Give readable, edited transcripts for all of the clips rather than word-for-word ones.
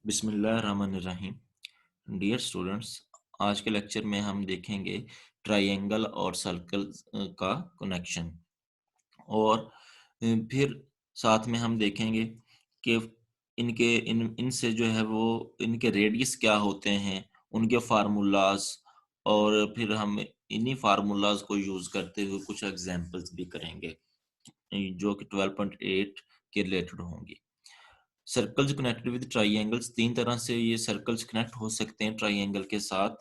बिस्मिल्लाहिर्रहमानिर्रहीम। Dear students, आज के लेक्चर में हम देखेंगे ट्रायंगल और सर्कल का कनेक्शन और फिर साथ में हम देखेंगे कि इनके इनसे जो है वो इनके रेडियस क्या होते हैं, उनके फार्मूलाज, और फिर हम इन्हीं फार्मूलाज को यूज करते हुए कुछ एग्जांपल्स भी करेंगे जो कि 12.8 के रिलेटेड होंगी। सर्कल्स कनेक्टेड विद ट्राइएंगल्स, तीन तरह से ये सर्कल्स कनेक्ट हो सकते हैं ट्राइएंगल के साथ।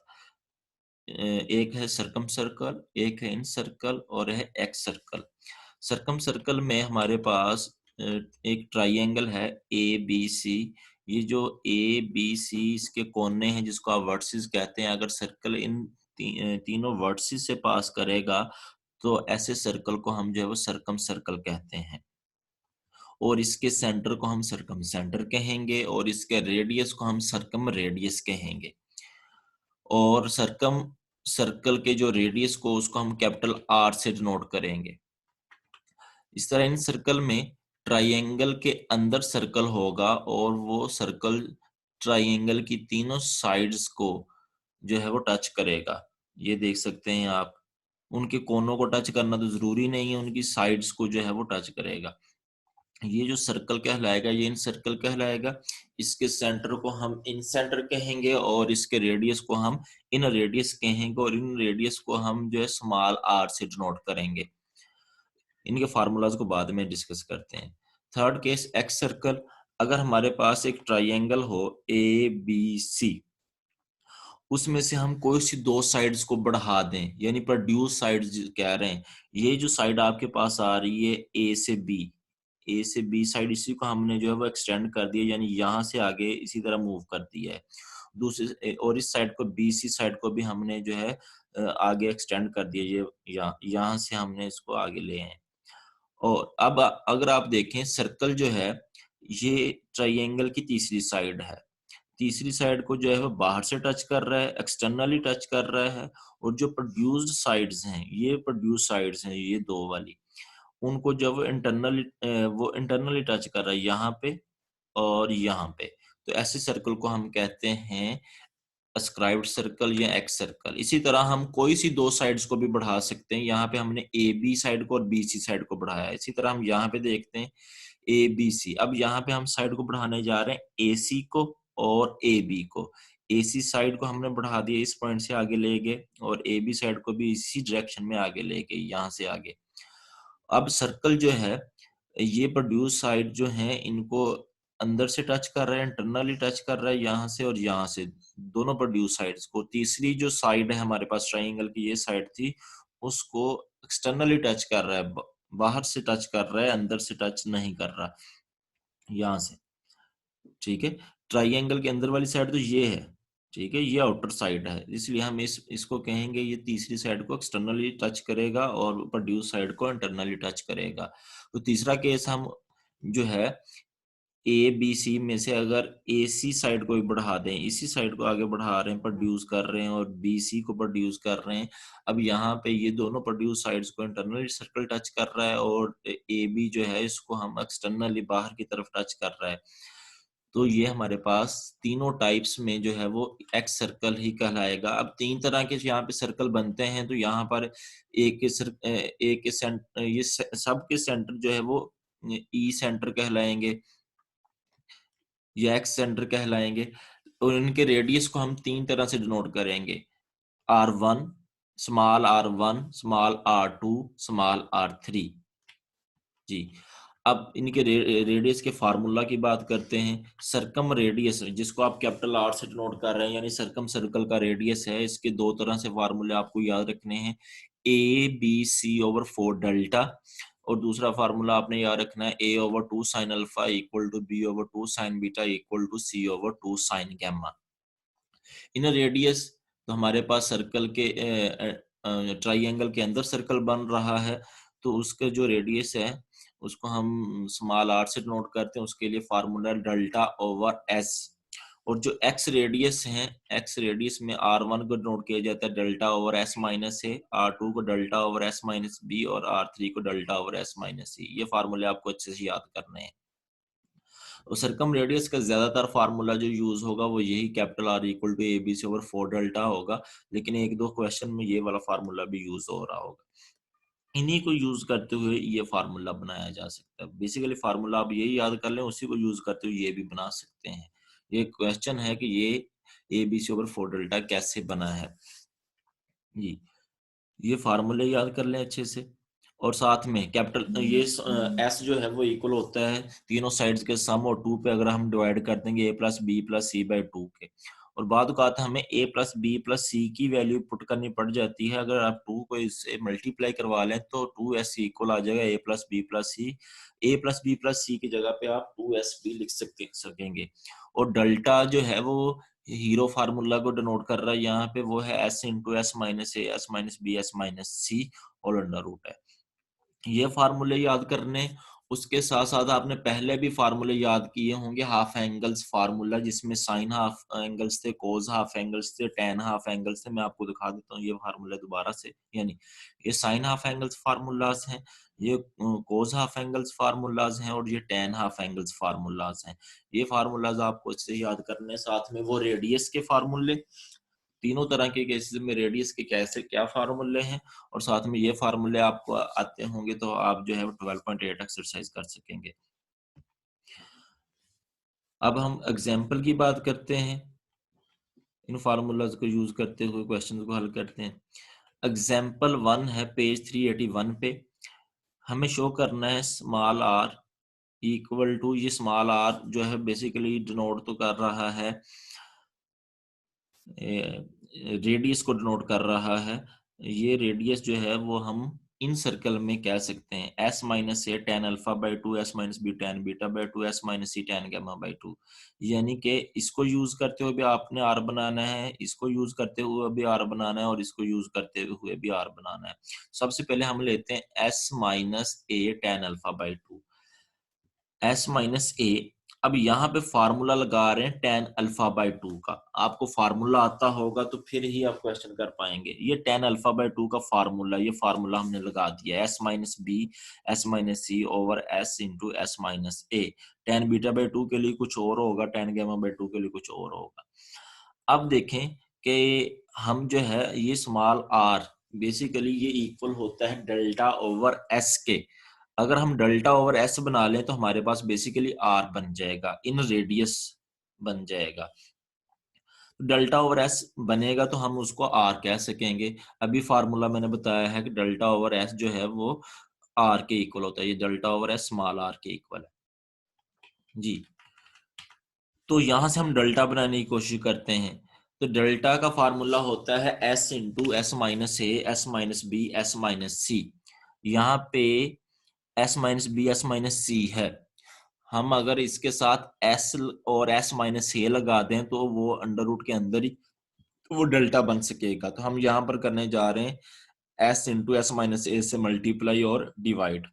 एक है सर्कम सर्कल, एक है इन सर्कल और है एक्स सर्कल। सर्कम सर्कल में हमारे पास एक ट्राइएंगल है ए बी सी। ये जो ए बी सी इसके कोने हैं जिसको आप वर्टिसेस कहते हैं। अगर सर्कल इन तीनों वर्टिसेस से पास करेगा तो ऐसे सर्कल को हम जो है वो सर्कम सर्कल कहते हैं। और इसके सेंटर को हम सर्कम सेंटर कहेंगे और इसके रेडियस को हम सर्कम रेडियस कहेंगे। और सर्कम सर्कल के जो रेडियस को उसको हम कैपिटल आर से डिनोट करेंगे। इस तरह इन सर्कल में ट्राइएंगल के अंदर सर्कल होगा और वो सर्कल ट्राइएंगल की तीनों साइड्स को जो है वो टच करेगा। ये देख सकते हैं आप। उनके कोनों को टच करना तो जरूरी नहीं है, उनकी साइड्स को जो है वो टच करेगा। ये जो सर्कल कहलाएगा ये इन सर्कल कहलाएगा। इसके सेंटर को हम इन सेंटर कहेंगे और इसके रेडियस को हम इन रेडियस कहेंगे और इन रेडियस को हम जो है स्मॉल आर से डिनोट करेंगे। इनके फार्मूलाज को बाद में डिस्कस करते हैं। Third case x circle. अगर हमारे पास एक ट्राइएंगल हो ए बी सी, उसमें से हम कोई सी दो साइड्स को बढ़ा दें, यानी प्रोड्यूस साइड्स कह रहे हैं। ये जो साइड आपके पास आ रही है ए से बी साइड, इसी को हमने जो है वो एक्सटेंड कर दिया, यानी यहाँ से आगे इसी तरह मूव कर दिया है। दूसरी और इस साइड को बी सी साइड को भी हमने जो है आगे एक्सटेंड कर दिया। ये यहाँ से हमने इसको आगे ले आए। और अब अगर आप देखें सर्कल जो है ये ट्राइएंगल की तीसरी साइड है। तीसरी साइड को जो है वो बाहर से टच कर रहा है, एक्सटर्नली टच कर रहा है। और जो प्रोड्यूस्ड साइड्स हैं, ये प्रोड्यूस साइड्स हैं, ये दो वाली, उनको जब वो इंटरनली टच कर रहा है यहाँ पे और यहाँ पे। तो ऐसे सर्कल को हम कहते हैं अस्क्राइब्ड सर्कल या एक्स सर्कल। इसी तरह हम कोई सी दो साइड्स को भी बढ़ा सकते हैं। यहाँ पे हमने ए बी साइड को और बी सी साइड को बढ़ाया है। इसी तरह हम यहाँ पे देखते हैं ए बी सी। अब यहाँ पे हम साइड को बढ़ाने जा रहे हैं ए सी को और ए बी को। ए सी साइड को हमने बढ़ा दिया, इस पॉइंट से आगे ले गए, और ए बी साइड को भी इसी डायरेक्शन में आगे ले गए, यहाँ से आगे। अब सर्कल जो है ये प्रोड्यूस साइड जो है इनको अंदर से टच कर रहा है, इंटरनली टच कर रहा है यहाँ से और यहाँ से, दोनों प्रोड्यूस साइड्स को। तीसरी जो साइड है हमारे पास ट्राइंगल की, ये साइड थी, उसको एक्सटर्नली टच कर रहा है, बाहर से टच कर रहा है, अंदर से टच नहीं कर रहा, यहाँ से। ठीक है। ट्राइंगल के अंदर वाली साइड तो ये है, ठीक है, ये आउटर साइड है, इसलिए हम इसको कहेंगे ये तीसरी साइड को एक्सटर्नली टच करेगा और प्रोड्यूस साइड को इंटरनली टच करेगा। तो तीसरा केस हम जो है ए बी सी में से अगर ए सी साइड को भी बढ़ा दें, इसी साइड को आगे बढ़ा रहे हैं, प्रोड्यूस कर रहे हैं, और बी सी को प्रोड्यूस कर रहे हैं। अब यहाँ पे ये दोनों प्रोड्यूस साइड्स को इंटरनली सर्कल टच कर रहा है और ए बी जो है इसको हम एक्सटर्नली बाहर की तरफ टच कर रहा है। तो ये हमारे पास तीनों टाइप्स में जो है वो एक्स सर्कल ही कहलाएगा। अब तीन तरह के यहाँ पे सर्कल बनते हैं, तो यहाँ पर एक के सेंटर, ये सब के सेंटर जो है वो ई सेंटर कहलाएंगे या एक्स सेंटर कहलाएंगे। और इनके रेडियस को हम तीन तरह से डिनोट करेंगे, R1, small r1, small r2, small r3। जी। अब इनके रेडियस के फार्मूला की बात करते हैं। सर्कम रेडियस, जिसको आप कैपिटल आर से डिनोट कर रहे हैं, यानी सर्कम सर्कल का रेडियस है, इसके दो तरह से फार्मूले आपको याद रखने हैं, A B C over 4 delta, और दूसरा फार्मूला आपने याद रखना है A over 2 sine alpha equal to B over 2 sine beta equal to C over 2 sine gamma. Inradius, तो हमारे पास सर्कल के ट्राइएंगल के अंदर सर्कल बन रहा है, तो उसका जो रेडियस है उसको हम स्मॉल आर से नोट करते हैं। उसके लिए फार्मूला डेल्टा ओवर एस। और जो एक्स रेडियस है, एक्स रेडियस में R1 को नोट किया जाता है delta over S minus A, R2 को delta over S minus B और R3 को delta over S minus C. ये फार्मूले आपको अच्छे से याद करने हैं। और सर्कम रेडियस का ज्यादातर फार्मूला जो यूज होगा वो यही capital R equal to ABC over 4 delta होगा, लेकिन एक दो क्वेश्चन में ये वाला फार्मूला भी यूज हो रहा होगा। इन्हीं को यूज करते हुए ये फार्मूला बनाया जा सकता है। बेसिकली फार्मूला आप यही याद कर लें, उसी को यूज करते हुए ये भी बना सकते हैं। ये क्वेश्चन है कि ये ABC ओवर 4 डेल्टा कैसे बना है जी। ये फार्मूले याद कर लें अच्छे से, और साथ में कैपिटल ये एस जो है वो इक्वल होता है तीनों साइड्स के सम और 2 पे अगर हम डिवाइड कर देंगे a plus B plus C by 2 के। और बाद का आता हमें a plus B plus C की वैल्यू पुट करनी पड़ जाती है। अगर आप 2 को इससे मल्टीप्लाई करवा लें तो 2s इक्वल आ जाएगा a plus B plus C. a plus B plus C की जगह पे आप 2s भी लिख सकेंगे। और डेल्टा जो है वो हीरो फार्मूला को डिनोट कर रहा है यहाँ पे, वो है s into S minus A S minus B S minus C whole under root है। ये फार्मूले याद करने, उसके साथ साथ आपने पहले भी फार्मूले याद किए होंगे। हाफ एंगल्स फार्मूला जिसमें साइन हाफ एंगल्स थे, कोज हाफ एंगल्स थे, टेन हाफ एंगल्स थे। मैं आपको दिखा देता हूँ ये फार्मूले दोबारा से। यानी ये साइन हाफ एंगल्स फार्मूलाज हैं, ये कोज हाफ एंगल्स फार्मूलाज हैं, और ये टेन हाफ एंगल्स फार्मूलाज हैं। ये फार्मूलाज आपको इससे याद करने, साथ में वो रेडियस के फार्मूले, तीनों तरह के केसेस में रेडियस के कैसे क्या फार्मूले हैं, और साथ में ये फार्मूले आपको आते होंगे तो आप जो है 12.8 एक्सरसाइज कर सकेंगे। अब हम एग्जाम्पल की बात करते हैं, इन फार्मूलाज को यूज करते हुए क्वेश्चन को हल करते हैं। एग्जाम्पल 1 है पेज 381 पे। हमें शो करना है स्मॉल आर इक्वल टू, ये स्मॉल आर जो है बेसिकली डिनोट तो कर रहा है, रेडियस को डिनोट कर रहा है। ये रेडियस जो है वो हम इन सर्कल में कह सकते हैं S minus A tan alpha by two, S minus B tan beta by two, S minus C tan gamma by two. यानी कि इसको यूज करते हुए भी आपने आर बनाना है, इसको यूज करते हुए भी आर बनाना है, और इसको यूज करते हुए भी आर बनाना है। सबसे पहले हम लेते हैं S minus A tan alpha by two, S minus A. अब यहाँ पे फार्मूला लगा रहे हैं टेन अल्फा बाई टू का। आपको फार्मूला आता होगा तो फिर ही आप क्वेश्चन कर पाएंगे। ये टेन अल्फा बाई टू का फार्मूला, ये फार्मूला हमने लगा दिया, s minus B S minus C over S into S minus A. Tan beta by two के लिए कुछ और होगा, टेन गामा बाई टू के लिए कुछ और होगा। अब देखें कि हम जो है ये स्मॉल आर बेसिकली ये इक्वल होता है डेल्टा ओवर एस के। अगर हम डेल्टा ओवर एस बना लें तो हमारे पास बेसिकली आर बन जाएगा, इन रेडियस बन जाएगा। डेल्टा ओवर एस बनेगा तो हम उसको आर कह सकेंगे। अभी फार्मूला मैंने बताया है कि डेल्टा ओवर एस जो है वो आर के इक्वल होता है, ये delta over s small r के इक्वल है जी। तो यहां से हम डेल्टा बनाने की कोशिश करते हैं। तो डेल्टा का फार्मूला होता है S into S minus A S minus B S minus C. यहाँ पे S minus B S minus C है, हम अगर इसके साथ एस और एस माइनस ए लगा दें तो वो अंडर रूट के अंदर ही वो डेल्टा बन सकेगा। तो हम यहाँ पर करने जा रहे हैं एस इंटू एस माइनस ए से मल्टीप्लाई और डिवाइड।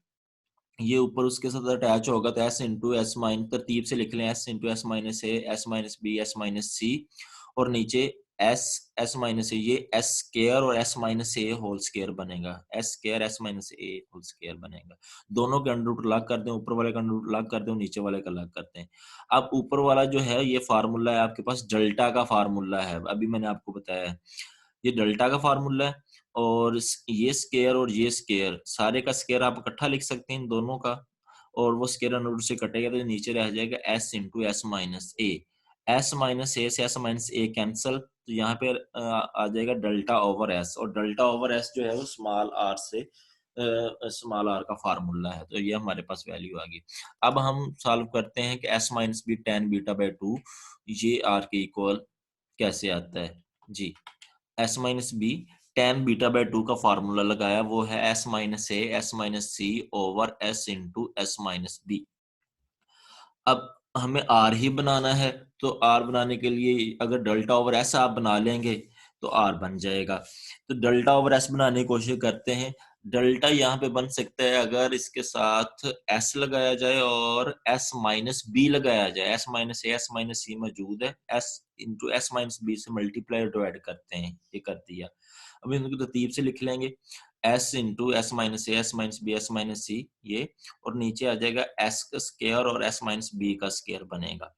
ये ऊपर उसके साथ अटैच होगा तो एस इंटू एस माइनस, तरतीब से लिख लें, S into S minus A S minus B S minus सी, और नीचे एस एस माइनस ए, ये एस स्केयर और एस माइनस ए होल स्केयर बनेगा, एस स्केयर एस माइनस ए होल स्केयर बनेगा। दोनों के अंडर रूट अलग कर दें, ऊपर वाले का अंडर रूट अलग कर दें, नीचे वाले का अलग करते हैं। अब ऊपर वाला जो है ये फार्मूला है आपके पास डेल्टा का फार्मूला है, अभी मैंने आपको बताया है ये डेल्टा का फार्मूला है। और ये स्केयर और ये स्केयर, सारे का स्केयर आप इकट्ठा लिख सकते हैं इन दोनों का, और वो स्केयर अंडर रूट से कटेगा तो नीचे रह जाएगा एस इंटू एस माइनस ए। एस माइनस ए से एस माइनस ए कैंसल, तो यहाँ पे आ जाएगा डेल्टा ओवर एस, और डेल्टा ओवर एस जो है वो स्मॉल आर से स्मॉल आर का फार्मूला है। तो ये हमारे पास वैल्यू आ गई। अब हम सॉल्व करते हैं कि S minus B tan beta by two ये आर के इक्वल कैसे आता है जी। S minus B tan beta by two का फार्मूला लगाया, वो है S minus A S minus C over S into S minus B. अब हमें आर ही बनाना है, तो आर बनाने के लिए अगर डेल्टा ओवर एस आप बना लेंगे तो आर बन जाएगा। तो डेल्टा ओवर एस बनाने की कोशिश करते हैं। डेल्टा यहाँ पे बन सकता है अगर इसके साथ एस लगाया जाए और एस माइनस बी लगाया जाए। S minus A S minus C मौजूद है, S into S minus B से मल्टीप्लाई डिवाइड करते हैं, ये कर दिया। अब इनको तरतीब से लिख लेंगे। एस इंटू एस माइनस ए, S minus B, S minus C ये, और नीचे आ जाएगा एस का स्क्वायर और एस माइनस बी का स्क्वायर बनेगा।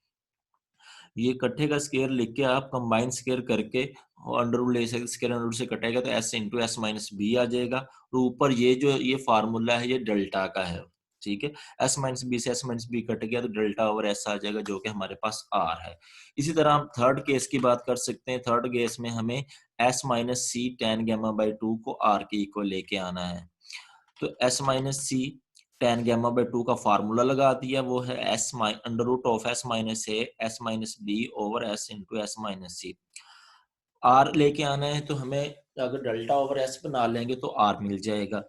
ये इकट्ठे का स्क्वायर लिख के आप कंबाइन स्क्वायर करके अंडर रूट ले सकते, स्क्वायर अंडर रूट से कटेगा तो S into S minus B आ जाएगा, और ऊपर ये जो ये फार्मूला है ये डेल्टा का है, ठीक है। एस माइनस बी से एस माइनस बी कट गया तो डेल्टा ओवर एस आ जाएगा, जो कि हमारे पास आर है। इसी तरह हम थर्ड केस की बात कर सकते हैं। थर्ड केस में हमें s minus C tan gamma by two को आर के इक्वल लेके आना है। तो s minus C tan gamma by two का फार्मूला लगा दिया, वो है s under root of s minus A S minus b over S into S minus c. R लेके आना है तो हमें अगर डेल्टा ओवर एस बना लेंगे तो आर मिल जाएगा।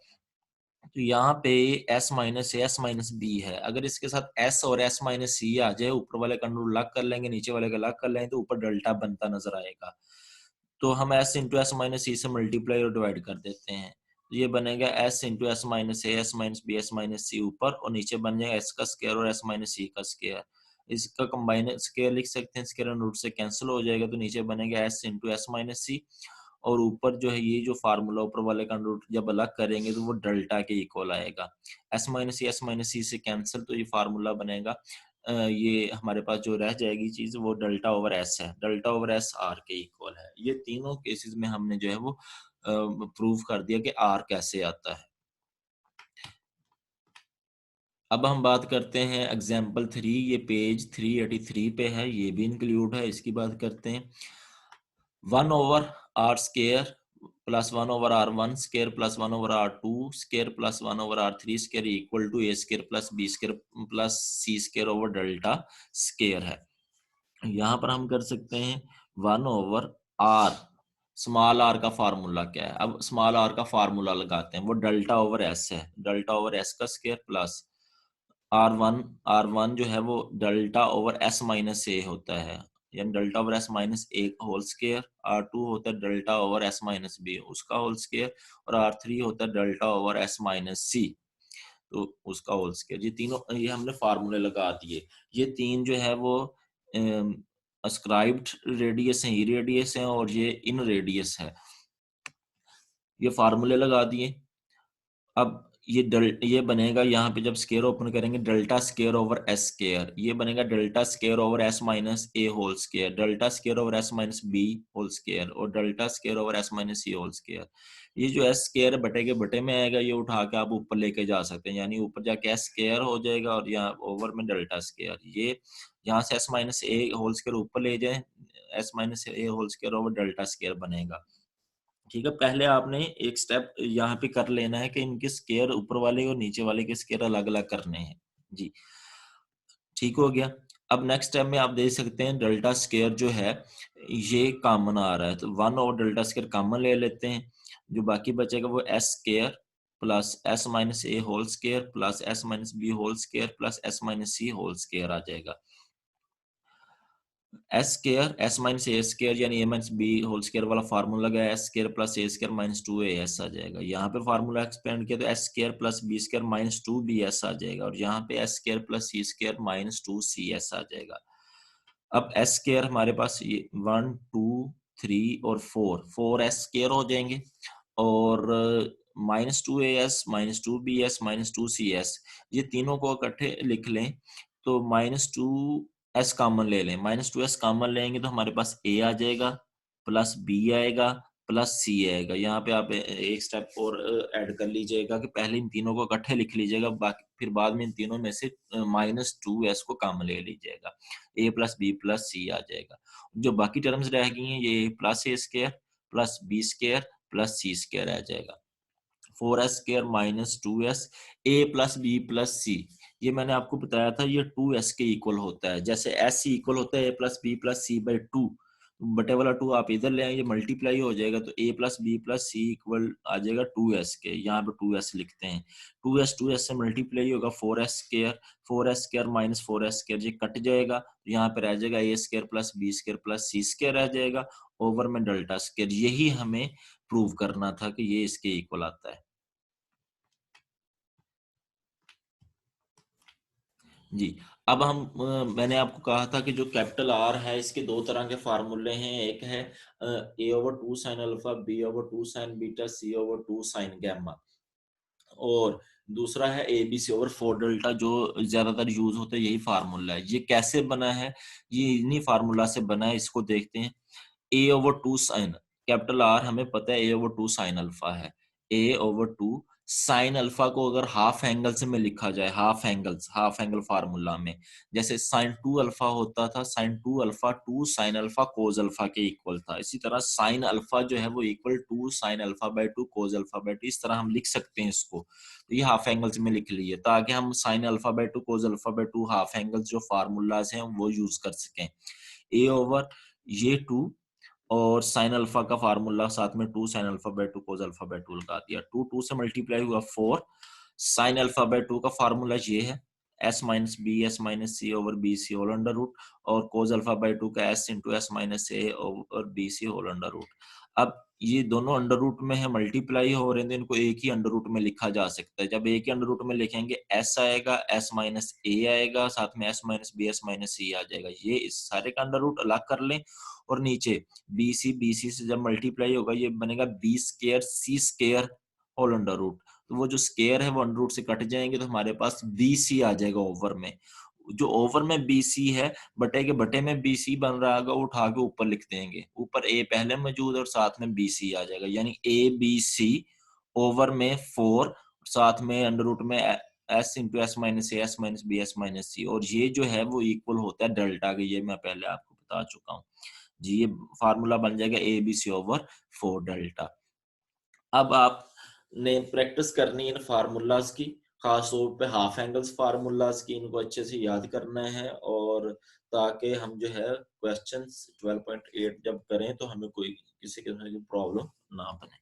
तो यहाँ पे S minus s minus b है, अगर इसके साथ एस और एस माइनस सी आ जाए, ऊपर वाले का अंडर अलग कर लेंगे, नीचे वाले का अलग कर लेंगे, तो ऊपर डेल्टा बनता नजर आएगा। तो हम एस इंटू एस माइनस सी से मल्टीप्लाई और डिवाइड कर देते हैं, तो ये बनेगा S into S minus A S minus B S minus C ऊपर, और नीचे बन जाएगा एस का स्क्वायर और एस माइनस सी का स्क्वायर। इसका कंबाइन स्क्वायर लिख सकते हैं, स्क्वायर रूट से कैंसिल हो जाएगा, तो नीचे बनेगा एस इंटू एस माइनस सी, और ऊपर जो है ये जो फार्मूला ऊपर वाले का रूट जब अलग करेंगे तो वो डेल्टा के इक्वल आएगा। एस माइनस सी से कैंसिल, तो ये फार्मूला बनेगा ये हमारे पास जो रह जाएगी चीज वो डेल्टा ओवर एस है, डेल्टा ओवर एस आर के इक्वल है। ये तीनों केसेस में हमने जो है वो प्रूव कर दिया कि आर कैसे आता है। अब हम बात करते हैं एग्जाम्पल 3, ये पेज 383 पे है, ये भी इंक्लूड है, इसकी बात करते हैं। 1 over r square plus 1 over r one square plus 1 over r two square plus 1 over r three square equal to a square plus B square plus C square over delta square है। यहाँ पर हम कर सकते हैं 1 over r, small r का formula क्या है, अब स्मॉल आर का फार्मूला लगाते हैं, वो डेल्टा ओवर एस है, डेल्टा ओवर एस का स्क्वायर प्लस आर वन जो है वो delta over S minus a होता है, यानी डेल्टा ओवर एस माइनस ए होल स्क्वायर। आर टू होता है delta over S minus b उसका होल स्क्वायर, और आर थ्री होता है delta over S minus c तो उसका होल स्क्वायर। ये तीनों ये हमने फार्मूले लगा दिए। ये तीन जो है वो अस्क्राइब्ड रेडियस है, ई रेडियस है और ये इन रेडियस है, ये फार्मूले लगा दिए। अब ये बनेगा, यहाँ पे जब स्केयर ओपन करेंगे delta square over S square, ये बनेगा delta square over S minus ए whole square, delta square over S minus B whole square और delta square over S minus C whole square. ये जो एस स्केयर बटे के बटे में आएगा, ये उठा के आप ऊपर लेके जा सकते हैं, यानी ऊपर जाके एस स्केयर हो जाएगा और यहाँ ओवर में डेल्टा स्केयर। ये यहाँ से एस माइनस ए होल स्केयर ऊपर ले जाए, एस माइनस ए whole square over delta square बनेगा। ठीक है, पहले आपने एक स्टेप यहाँ पे कर लेना है कि इनके स्केयर ऊपर वाले और नीचे वाले के स्केयर अलग अलग करने हैं जी। ठीक हो गया। अब नेक्स्ट स्टेप में आप देख सकते हैं डेल्टा स्केयर जो है ये कॉमन आ रहा है, तो 1 और डेल्टा स्केयर कॉमन ले लेते हैं, जो बाकी बचेगा वो S square plus S minus ए whole square plus S minus B whole square plus S minus C whole square आ जाएगा। S square S minus A square यानी A minus B whole square वाला फार्मूला लगा, S square plus ए square minus two ए S आ जाएगा। यहाँ पे formula expand किया तो S square plus B square minus two B S आ जाएगा, और यहाँ पे एस स्केयर प्लस सी स्केयर माइनस टू सी एस आ जाएगा। अब एस स्केयर हमारे पास ये 1 2 3 और 4 एस स्केयर हो जाएंगे, और minus two A S minus two B S minus two C s, ये तीनों को इकट्ठे लिख लें तो माइनस टू एस कॉमन ले लें, माइनस टू एस कॉमन लेंगे तो हमारे पास ए आ जाएगा प्लस बी आएगा प्लस सी आएगा। यहाँ पे आप एक स्टेप और ऐड कर लीजिएगा कि पहले इन तीनों को इकट्ठे लिख लीजिएगा, बाकी फिर बाद में इन तीनों में से माइनस टू एस को कॉमन ले लीजिएगा, a plus B plus c आ जाएगा। जो बाकी टर्म्स रह गई हैं ये प्लस ए square plus B square plus सी स्केयर आ जाएगा। 4s square minus two s a plus B plus c, ये मैंने आपको बताया था ये 2s के इक्वल होता है, जैसे s इक्वल होता है a plus B plus C by two, बटे वाला टू आप इधर ले आएंगे मल्टीप्लाई हो जाएगा तो a plus B plus c equal आ जाएगा 2s के, यहाँ पे 2s लिखते हैं। 2s से मल्टीप्लाई होगा 4s square minus 4s square, ये कट जाएगा, यहाँ पे रह जाएगा a square plus B square plus C square रह जाएगा, ओवर में डेल्टा स्केयर। यही हमें प्रूव करना था कि ये इसके इक्वल आता है। जी, अब हम मैंने आपको कहा था कि जो कैपिटल आर है इसके 2 तरह के फ़ॉर्मूले हैं, एक है A/2 sin alpha, B/2 sin beta, C/2 sin gamma और दूसरा है ABC/4 डेल्टा जो ज़्यादातर यूज़ होता है, यही फ़ॉर्मूला है। ये कैसे बना है? ये इन्हीं फ़ॉर्मूला से बना है, इसको देखते हैं। A/2 sin कैपिटल आर हमें पता है A/2 sin अल्फ़ा है। A/2 sin अल्फ़ा को अगर हाफ एंगल से में लिखा जाए, हाफ एंगल फ़ॉर्मूला में, जैसे sin 2 अल्फ़ा होता था, sin 2 alpha 2 sin alpha cos alpha के इक्वल था। इसी तरह sin अल्फ़ा जो है वो equal 2 sin alpha bye 2 cos alpha bye 2 इस तरह हम लिख सकते हैं इसको। तो ये हाफ एंगल्स में लिख लिए ताकि हम sin alpha bye 2 cos alpha bye 2 half angles जो फ़ॉर्मूलाज़ हैं वो यूज़ कर सकें। A ओवर ये 2 और साइन अल्फा का फार्मूला साथ में 2 sine alpha by 2 cos alpha by 2 लगा दिया। 2 2 से मल्टीप्लाई हुआ 4 साइन अल्फा बाय 2 का फार्मूला ये है s minus B S minus सी over b c whole under root और कोस अल्फा बाय 2 का s into S minus a over b c whole under root. अब ये दोनों अंडर रूट में है मल्टीप्लाई हो रहे हैं तो इनको एक ही अंडर रूट में लिखा जा सकता है। जब एक ही अंडर रूट में लिखेंगे s आएगा, s माइनस ए आएगा, साथ में s minus B S minus c आ जाएगा। ये इस सारे का अंडर रूट अलग कर लें और नीचे BC से जब मल्टीप्लाई होगा ये बनेगा B square C square whole under root. तो वो जो स्क्वायर है वो अंडर रूट से कट जाएँगे तो हमारे पास BC आ जाएगा ओवर में। जो ओवर में BC है बटे के बटे में BC बन रहा होगा वो उठा के ऊपर लिख देंगे। ऊपर A पहले मौजूद है और साथ में BC आ जाएगा यानी ABC ओवर में 4 साथ में अंडर रूट में S into S minus A S minus B S minus सी और ये जो है वो इक्वल होता है डेल्टा के। ये मैं पहले आपको बता चुका हूँ। जी, ये फ़ॉर्मूला बन जाएगा ABC ओवर 4 डेल्टा। अब आपने प्रैक्टिस करनी है इन फ़ॉर्मूलाज़ की, ख़ास तौर पे हाफ एंगल्स फ़ॉर्मूलाज़ की, इनको अच्छे से याद करना है और ताकि हम जो है क्वेश्चन्स 12.8 जब करें तो हमें कोई किसी किस्म की प्रॉब्लम ना बने।